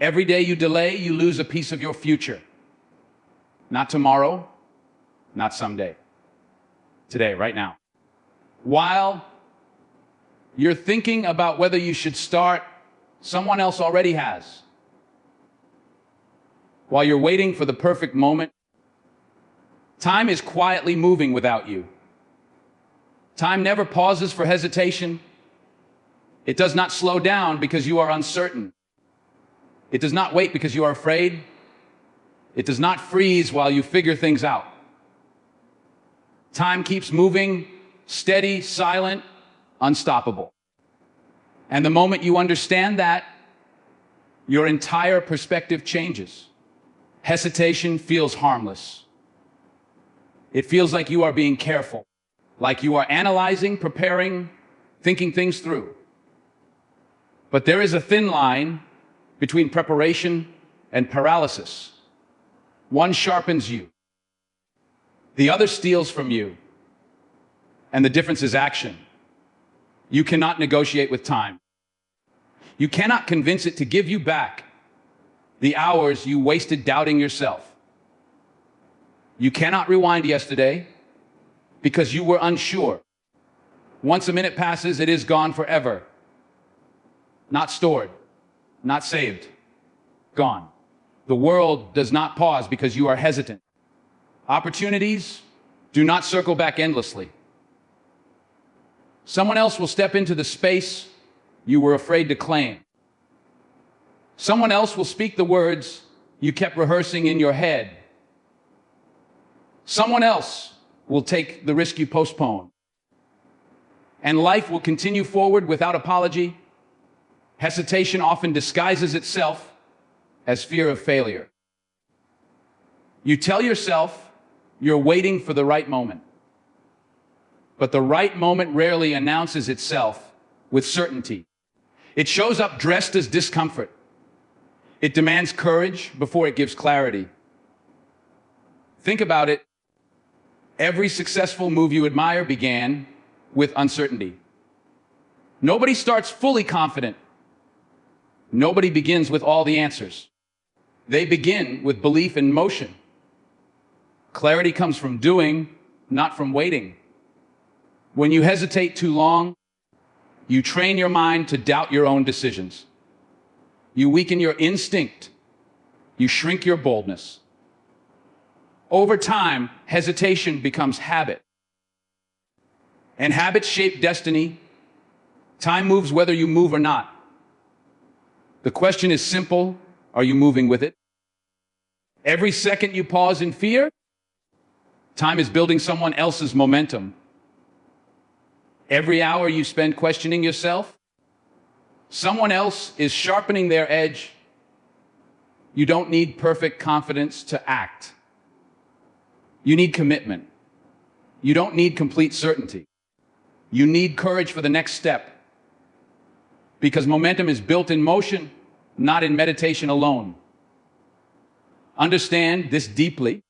Every day you delay, you lose a piece of your future. Not tomorrow, not someday. Today, right now. While you're thinking about whether you should start, someone else already has. While you're waiting for the perfect moment, time is quietly moving without you. Time never pauses for hesitation. It does not slow down because you are uncertain. It does not wait because you are afraid. It does not freeze while you figure things out. Time keeps moving, steady, silent, unstoppable. And the moment you understand that, your entire perspective changes. Hesitation feels harmless. It feels like you are being careful, like you are analyzing, preparing, thinking things through. But there is a thin line between preparation and paralysis. One sharpens you. The other steals from you. And the difference is action. You cannot negotiate with time. You cannot convince it to give you back the hours you wasted doubting yourself. You cannot rewind yesterday because you were unsure. Once a minute passes, it is gone forever. Not stored, not saved, gone. The world does not pause because you are hesitant. Opportunities do not circle back endlessly. Someone else will step into the space you were afraid to claim. Someone else will speak the words you kept rehearsing in your head. Someone else will take the risk you postponed. And life will continue forward without apology. Hesitation often disguises itself as fear of failure. You tell yourself you're waiting for the right moment. But the right moment rarely announces itself with certainty. It shows up dressed as discomfort. It demands courage before it gives clarity. Think about it. Every successful move you admire began with uncertainty. Nobody starts fully confident. Nobody begins with all the answers. They begin with belief in motion. Clarity comes from doing, not from waiting. When you hesitate too long, you train your mind to doubt your own decisions. You weaken your instinct. You shrink your boldness. Over time, hesitation becomes habit. And habits shape destiny. Time moves whether you move or not. The question is simple. Are you moving with it? Every second you pause in fear, time is building someone else's momentum. Every hour you spend questioning yourself, someone else is sharpening their edge. You don't need perfect confidence to act. You need commitment. You don't need complete certainty. You need courage for the next step. Because momentum is built in motion, not in meditation alone. Understand this deeply.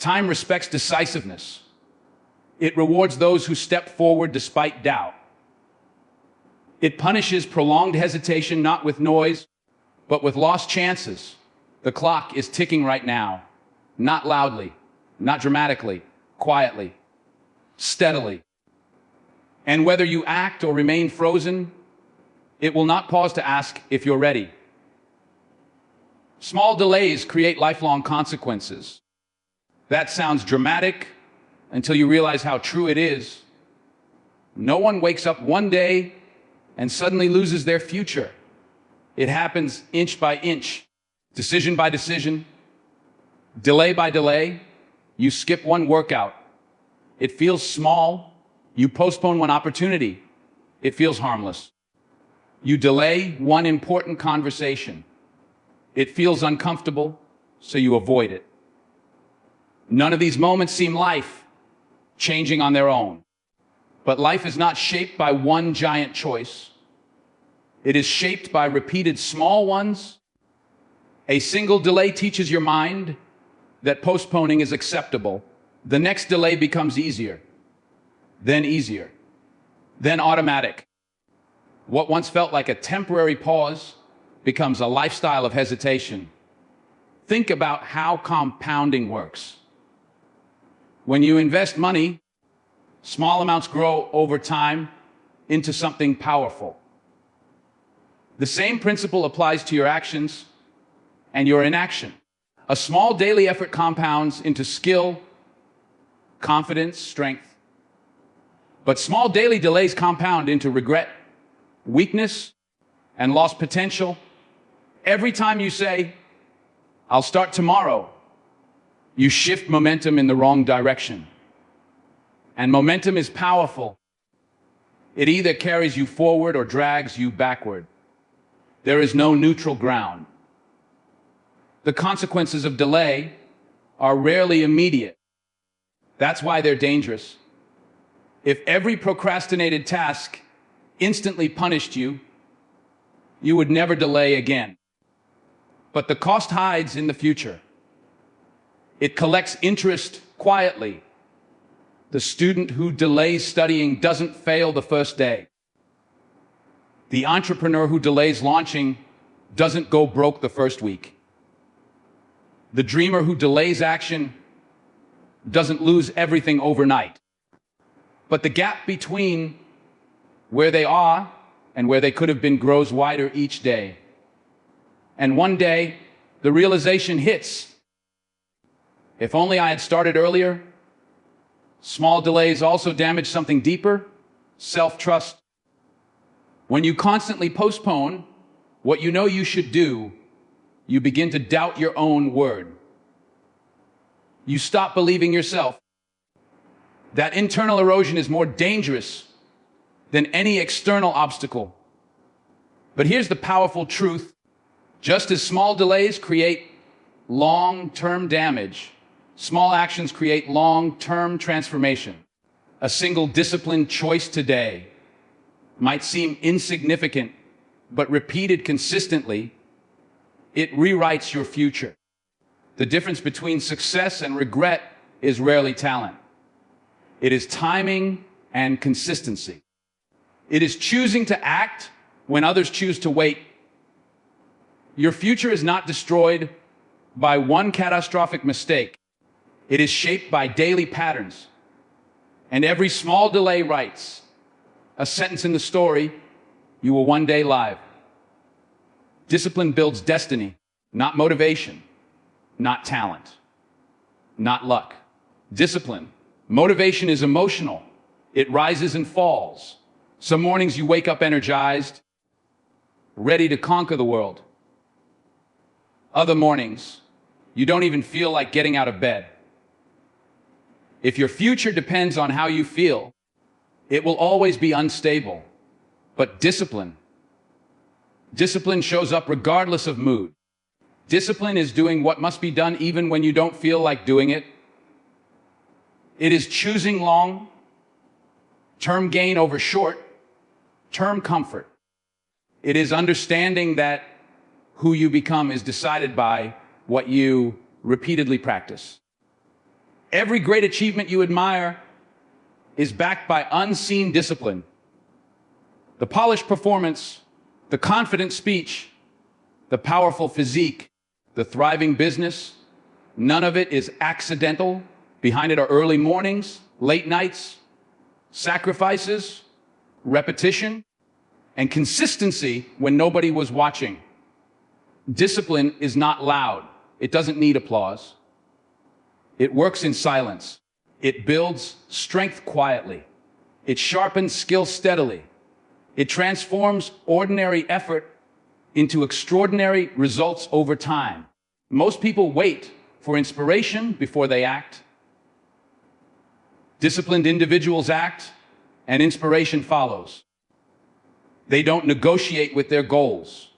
Time respects decisiveness. It rewards those who step forward despite doubt. It punishes prolonged hesitation, not with noise, but with lost chances. The clock is ticking right now, not loudly, not dramatically, quietly, steadily. And whether you act or remain frozen, it will not pause to ask if you're ready. Small delays create lifelong consequences. That sounds dramatic until you realize how true it is. No one wakes up one day and suddenly loses their future. It happens inch by inch, decision by decision, delay by delay. You skip one workout. It feels small. You postpone one opportunity. It feels harmless. You delay one important conversation. It feels uncomfortable, so you avoid it. None of these moments seem life-changing on their own. But life is not shaped by one giant choice. It is shaped by repeated small ones. A single delay teaches your mind that postponing is acceptable. The next delay becomes easier, then automatic. What once felt like a temporary pause becomes a lifestyle of hesitation. Think about how compounding works. When you invest money, small amounts grow over time into something powerful. The same principle applies to your actions and your inaction. A small daily effort compounds into skill, confidence, strength. But small daily delays compound into regret, weakness, and lost potential. Every time you say, "I'll start tomorrow," you shift momentum in the wrong direction. And momentum is powerful. It either carries you forward or drags you backward. There is no neutral ground. The consequences of delay are rarely immediate. That's why they're dangerous. If every procrastinated task instantly punished you, you would never delay again. But the cost hides in the future. It collects interest quietly. The student who delays studying doesn't fail the first day. The entrepreneur who delays launching doesn't go broke the first week. The dreamer who delays action doesn't lose everything overnight. But the gap between where they are and where they could have been grows wider each day. And one day, the realization hits. If only I had started earlier. Small delays also damage something deeper: self-trust. When you constantly postpone what you know you should do, you begin to doubt your own word. You stop believing yourself. That internal erosion is more dangerous than any external obstacle. But here's the powerful truth. Just as small delays create long-term damage, small actions create long-term transformation. A single disciplined choice today might seem insignificant, but repeated consistently, it rewrites your future. The difference between success and regret is rarely talent. It is timing and consistency. It is choosing to act when others choose to wait. Your future is not destroyed by one catastrophic mistake. It is shaped by daily patterns. And every small delay writes a sentence in the story you will one day live. Discipline builds destiny, not motivation, not talent, not luck. Discipline. Motivation is emotional. It rises and falls. Some mornings you wake up energized, ready to conquer the world. Other mornings, you don't even feel like getting out of bed. If your future depends on how you feel, it will always be unstable. But discipline shows up regardless of mood. Discipline is doing what must be done even when you don't feel like doing it. It is choosing long-term gain over short-term comfort. It is understanding that who you become is decided by what you repeatedly practice. Every great achievement you admire is backed by unseen discipline. The polished performance, the confident speech, the powerful physique, the thriving business, none of it is accidental. Behind it are early mornings, late nights, sacrifices, repetition, and consistency when nobody was watching. Discipline is not loud. It doesn't need applause. It works in silence. It builds strength quietly. It sharpens skill steadily. It transforms ordinary effort into extraordinary results over time. Most people wait for inspiration before they act. Disciplined individuals act, and inspiration follows. They don't negotiate with their goals.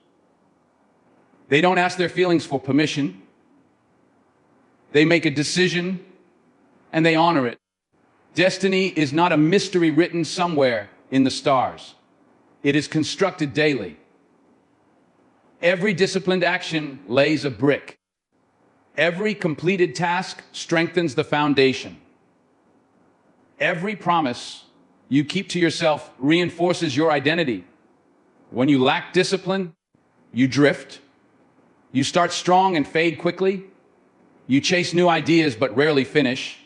They don't ask their feelings for permission. They make a decision, and they honor it. Destiny is not a mystery written somewhere in the stars. It is constructed daily. Every disciplined action lays a brick. Every completed task strengthens the foundation. Every promise you keep to yourself reinforces your identity. When you lack discipline, You drift. You start strong and fade quickly. You chase new ideas but rarely finish.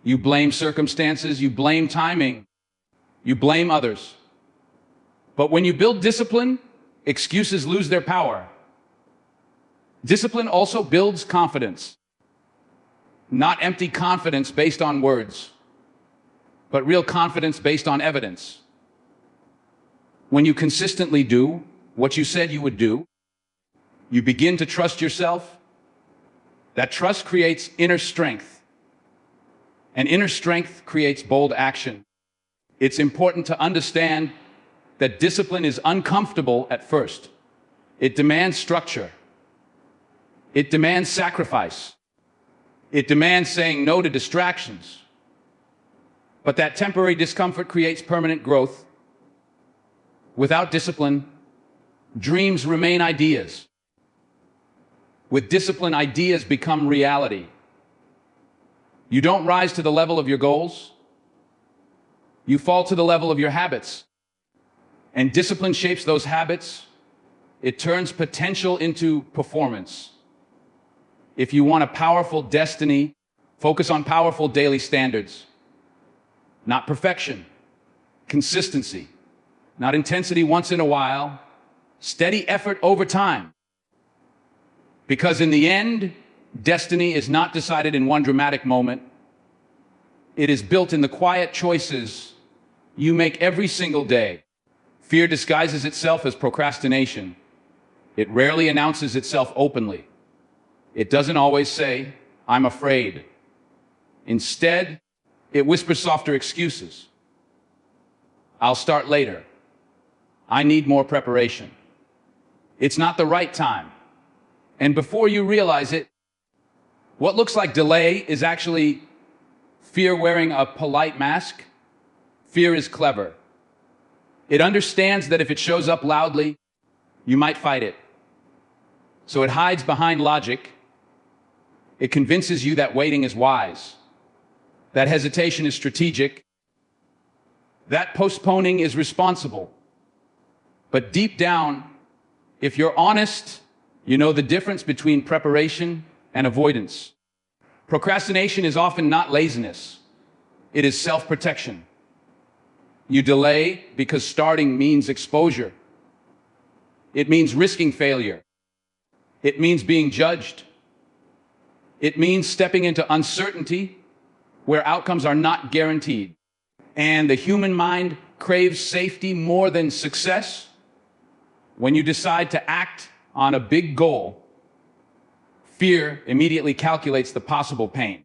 You blame circumstances. You blame timing. You blame others. But when you build discipline, excuses lose their power. Discipline also builds confidence. Not empty confidence based on words, but real confidence based on evidence. When you consistently do what you said you would do, you begin to trust yourself. That trust creates inner strength, and inner strength creates bold action. It's important to understand that discipline is uncomfortable at first. It demands structure. It demands sacrifice. It demands saying no to distractions. But that temporary discomfort creates permanent growth. Without discipline, dreams remain ideas. With discipline, ideas become reality. You don't rise to the level of your goals. You fall to the level of your habits. And discipline shapes those habits. It turns potential into performance. If you want a powerful destiny, focus on powerful daily standards. Not perfection, consistency. Not intensity once in a while, steady effort over time. Because in the end, destiny is not decided in one dramatic moment. It is built in the quiet choices you make every single day. Fear disguises itself as procrastination. It rarely announces itself openly. It doesn't always say, "I'm afraid." Instead, it whispers softer excuses. "I'll start later. I need more preparation. It's not the right time." And before you realize it, what looks like delay is actually fear wearing a polite mask. Fear is clever. It understands that if it shows up loudly, you might fight it. So it hides behind logic. It convinces you that waiting is wise, that hesitation is strategic, that postponing is responsible. But deep down, if you're honest, you know the difference between preparation and avoidance. Procrastination is often not laziness. It is self-protection. You delay because starting means exposure. It means risking failure. It means being judged. It means stepping into uncertainty where outcomes are not guaranteed. And the human mind craves safety more than success. When you decide to act on a big goal, fear immediately calculates the possible pain.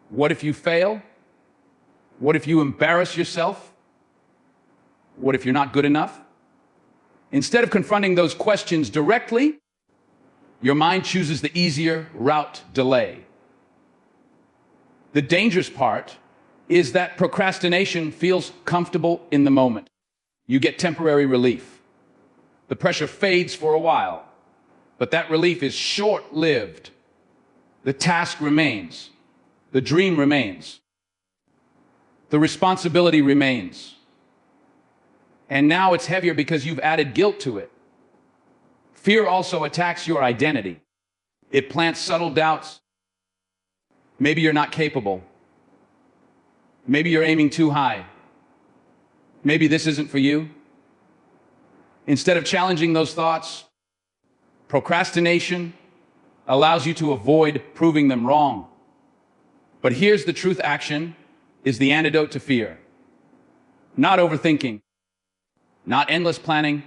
What if you fail? What if you embarrass yourself? What if you're not good enough? Instead of confronting those questions directly, your mind chooses the easier route: delay. The dangerous part is that procrastination feels comfortable in the moment. You get temporary relief. The pressure fades for a while, but that relief is short-lived. The task remains. The dream remains. The responsibility remains. And now it's heavier because you've added guilt to it. Fear also attacks your identity. It plants subtle doubts. Maybe you're not capable. Maybe you're aiming too high. Maybe this isn't for you. Instead of challenging those thoughts, procrastination allows you to avoid proving them wrong. But here's the truth: action is the antidote to fear. Not overthinking, not endless planning,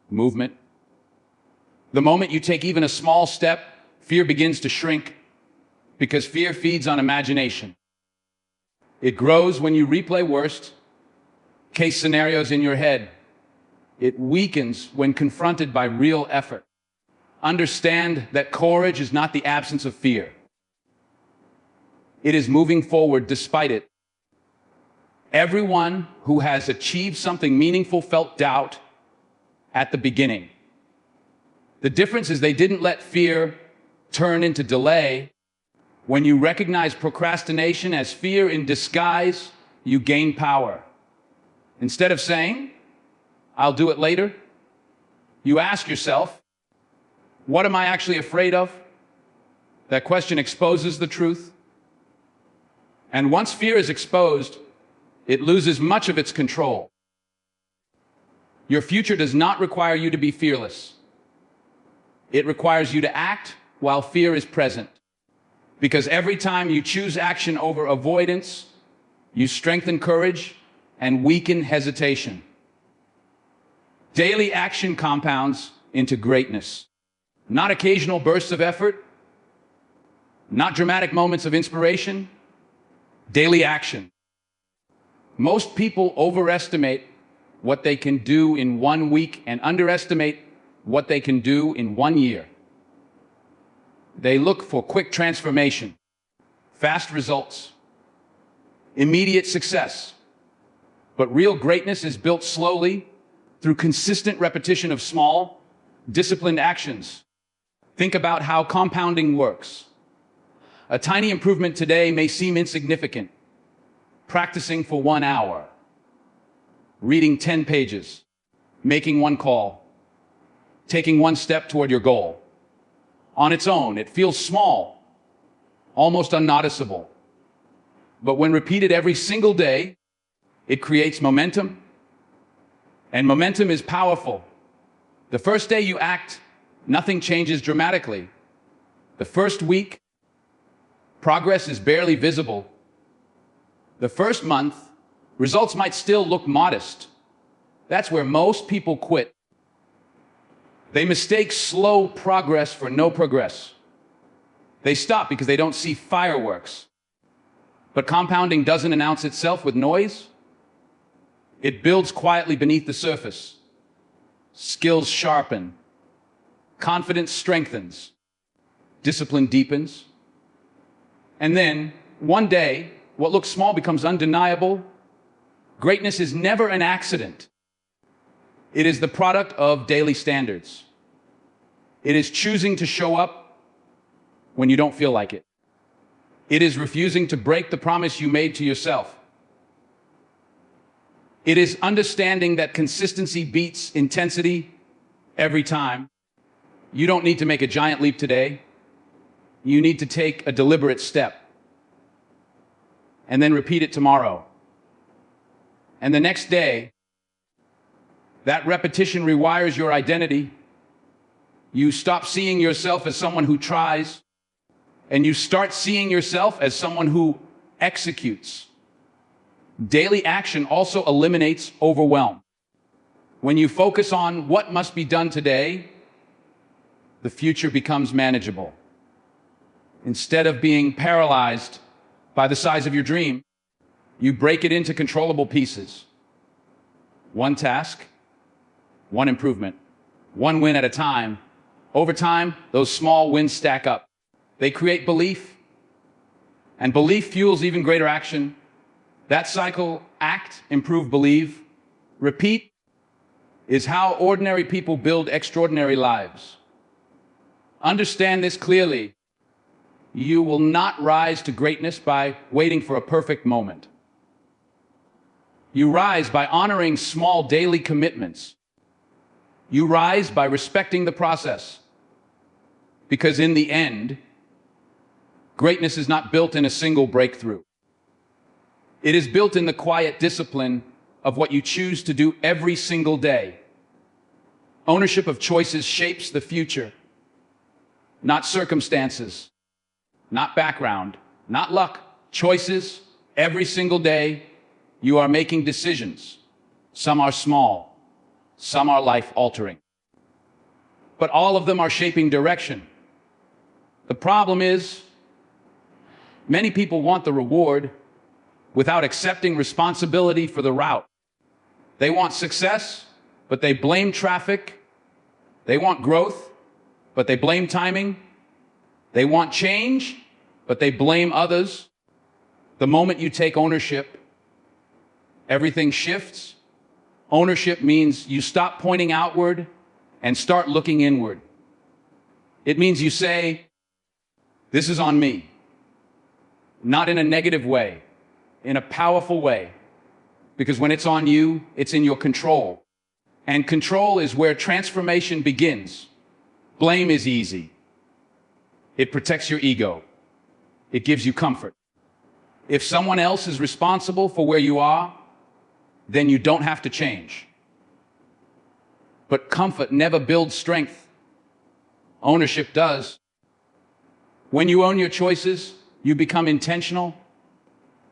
movement. The moment you take even a small step, fear begins to shrink, because fear feeds on imagination. It grows when you replay worst case scenarios in your head. It weakens when confronted by real effort. Understand that courage is not the absence of fear. It is moving forward despite it. Everyone who has achieved something meaningful felt doubt at the beginning. The difference is they didn't let fear turn into delay. When you recognize procrastination as fear in disguise, you gain power. Instead of saying, I'll do it later. You ask yourself, what am I actually afraid of? That question exposes the truth. And once fear is exposed, it loses much of its control. Your future does not require you to be fearless. It requires you to act while fear is present. Because every time you choose action over avoidance, you strengthen courage and weaken hesitation. Daily action compounds into greatness. Not occasional bursts of effort, not dramatic moments of inspiration, daily action. Most people overestimate what they can do in 1 week and underestimate what they can do in 1 year. They look for quick transformation, fast results, immediate success. But real greatness is built slowly through consistent repetition of small, disciplined actions. Think about how compounding works. A tiny improvement today may seem insignificant. Practicing for 1 hour, reading 10 pages, making 1 call, taking 1 step toward your goal. On its own, it feels small, almost unnoticeable. But when repeated every single day, it creates momentum. And momentum is powerful. The first day you act, nothing changes dramatically. The first week, progress is barely visible. The first month, results might still look modest. That's where most people quit. They mistake slow progress for no progress. They stop because they don't see fireworks. But compounding doesn't announce itself with noise. It builds quietly beneath the surface. Skills sharpen. Confidence strengthens. Discipline deepens. And then, one day, what looks small becomes undeniable. Greatness is never an accident. It is the product of daily standards. It is choosing to show up when you don't feel like it. It is refusing to break the promise you made to yourself. It is understanding that consistency beats intensity every time. You don't need to make a giant leap today. You need to take a deliberate step. And then repeat it tomorrow. And the next day, that repetition rewires your identity. You stop seeing yourself as someone who tries, and you start seeing yourself as someone who executes. Daily action also eliminates overwhelm. When you focus on what must be done today, the future becomes manageable. Instead of being paralyzed by the size of your dream, you break it into controllable pieces. 1 task, 1 improvement, 1 win at a time. Over time, those small wins stack up. They create belief, and belief fuels even greater action. That cycle, act, improve, believe, repeat, is how ordinary people build extraordinary lives. Understand this clearly. You will not rise to greatness by waiting for a perfect moment. You rise by honoring small daily commitments. You rise by respecting the process. Because in the end, greatness is not built in a single breakthrough. It is built in the quiet discipline of what you choose to do every single day. Ownership of choices shapes the future, not circumstances, not background, not luck. Choices every single day. You are making decisions. Some are small, some are life-altering. But all of them are shaping direction. The problem is, many people want the reward without accepting responsibility for the route. They want success, but they blame traffic. They want growth, but they blame timing. They want change, but they blame others. The moment you take ownership, everything shifts. Ownership means you stop pointing outward and start looking inward. It means you say, this is on me. Not in a negative way, in a powerful way. Because when it's on you, it's in your control. And control is where transformation begins. Blame is easy. It protects your ego. It gives you comfort. If someone else is responsible for where you are, then you don't have to change. But comfort never builds strength. Ownership does. When you own your choices, you become intentional.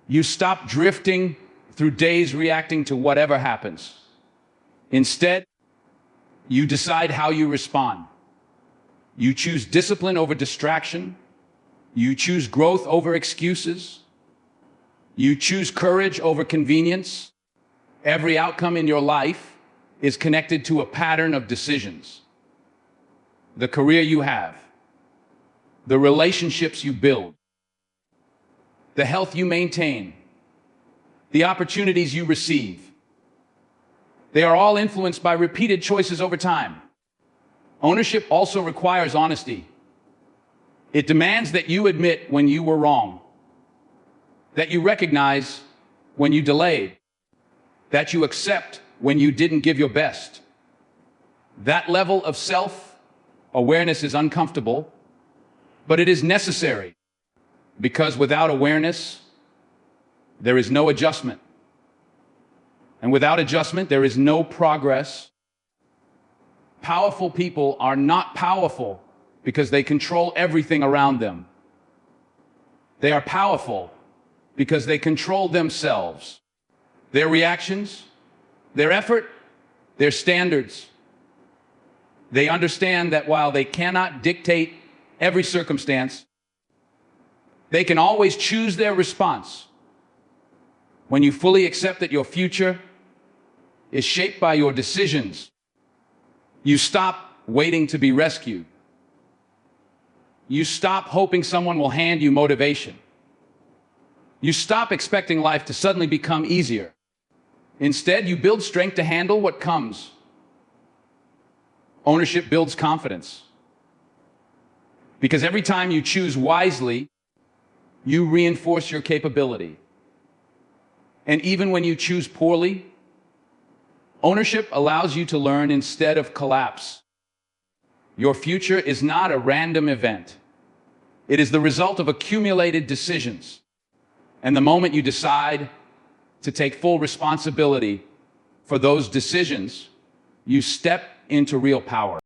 You stop drifting through days reacting to whatever happens. Instead, you decide how you respond. You choose discipline over distraction. You choose growth over excuses. You choose courage over convenience. Every outcome in your life is connected to a pattern of decisions. The career you have, the relationships you build, the health you maintain, the opportunities you receive. They are all influenced by repeated choices over time. Ownership also requires honesty. It demands that you admit when you were wrong, that you recognize when you delayed, that you accept when you didn't give your best. That level of self-awareness is uncomfortable, but it is necessary, because without awareness, there is no adjustment. And without adjustment, there is no progress. Powerful people are not powerful because they control everything around them. They are powerful because they control themselves, their reactions, their effort, their standards. They understand that while they cannot dictate every circumstance, they can always choose their response. When you fully accept that your future is shaped by your decisions, you stop waiting to be rescued. You stop hoping someone will hand you motivation. You stop expecting life to suddenly become easier. Instead, you build strength to handle what comes. Ownership builds confidence. Because every time you choose wisely, you reinforce your capability. And even when you choose poorly, ownership allows you to learn instead of collapse. Your future is not a random event. It is the result of accumulated decisions. And the moment you decide to take full responsibility for those decisions, you step into real power.